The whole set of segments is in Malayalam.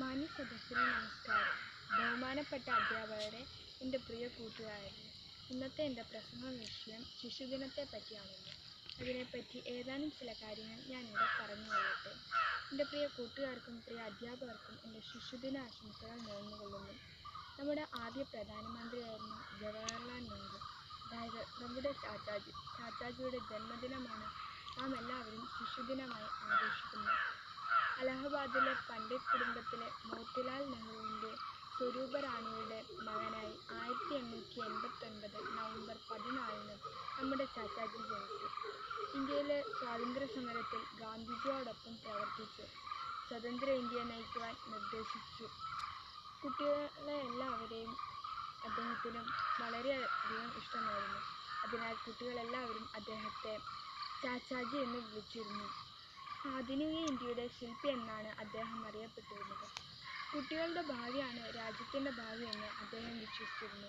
മാന്യസദസ്സിന് നമസ്കാരം. ബഹുമാനപ്പെട്ട അധ്യാപകരെ, എൻ്റെ പ്രിയ കൂട്ടുകാരെ, ഇന്നത്തെ എൻ്റെ പ്രസംഗ വിഷയം ശിശുദിനത്തെ പറ്റിയാണല്ലോ. അതിനെപ്പറ്റി ഏതാനും ചില കാര്യങ്ങൾ ഞാനിവിടെ പറഞ്ഞുകൊള്ളട്ടെ. എൻ്റെ പ്രിയ കൂട്ടുകാർക്കും പ്രിയ അധ്യാപകർക്കും എൻ്റെ ശിശുദിന ആശംസകൾ നേർന്നുകൊള്ളുന്നു. നമ്മുടെ ആദ്യ പ്രധാനമന്ത്രിയായിരുന്ന ജവഹർലാൽ നെഹ്റു, അതായത് നമ്മുടെ ചാച്ചാജിയുടെ ജന്മദിനമാണ് നാം എല്ലാവരും ശിശുദിനമായി ആഘോഷിക്കുന്നത്. അലഹബാദിലെ പണ്ഡിറ്റ് കുടുംബത്തിലെ മോത്തിലാൽ നെഹ്റുവിൻ്റെ സ്വരൂപ റാണിയുടെ മകനായി 1889 നവംബർ 14 നമ്മുടെ ചാച്ചാജി ജനിച്ചു. ഇന്ത്യയിലെ സ്വാതന്ത്ര്യ സമരത്തിൽ ഗാന്ധിജിയോടൊപ്പം പ്രവർത്തിച്ചു. സ്വതന്ത്ര ഇന്ത്യ നയിക്കുവാൻ നിർദ്ദേശിച്ചു. കുട്ടികളെ എല്ലാവരെയും അദ്ദേഹത്തിന് വളരെയധികം ഇഷ്ടമായിരുന്നു. അതിനാൽ കുട്ടികളെല്ലാവരും അദ്ദേഹത്തെ ചാച്ചാജി എന്ന് വിളിച്ചിരുന്നു. ആധുനിക ഇന്ത്യയുടെ ശില്പി എന്നാണ് അദ്ദേഹം അറിയപ്പെട്ടിരുന്നത്. കുട്ടികളുടെ ഭാവിയാണ് രാജ്യത്തിൻ്റെ ഭാവി എന്ന് അദ്ദേഹം വിശ്വസിച്ചിരുന്നു.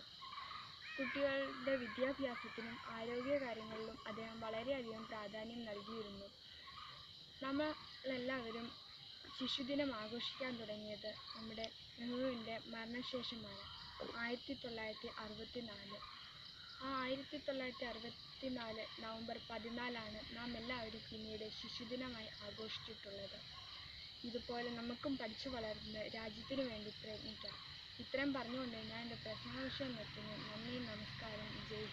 കുട്ടികളുടെ വിദ്യാഭ്യാസത്തിനും ആരോഗ്യകാര്യങ്ങളിലും അദ്ദേഹം വളരെയധികം പ്രാധാന്യം നൽകിയിരുന്നു. നമ്മളെല്ലാവരും ശിശുദിനം ആഘോഷിക്കാൻ തുടങ്ങിയത് നമ്മുടെ നെഹ്റുവിൻ്റെ മരണശേഷമാണ്, 1964. ആ 1964 നവംബർ 14 നാം എല്ലാവരും പിന്നീട് ശിശുദിനമായി ആഘോഷിച്ചിട്ടുള്ളത്. ഇതുപോലെ നമുക്കും പഠിച്ചു വളർന്ന് രാജ്യത്തിനു വേണ്ടി പ്രയത്നിക്കാം. ഇത്രയും പറഞ്ഞുകൊണ്ട് ഞാൻ എൻ്റെ പ്രസംഗ വിഷയം നിർത്തുന്നു. നന്ദി, നമസ്കാരം, ജയ് ഹിന്ദ്.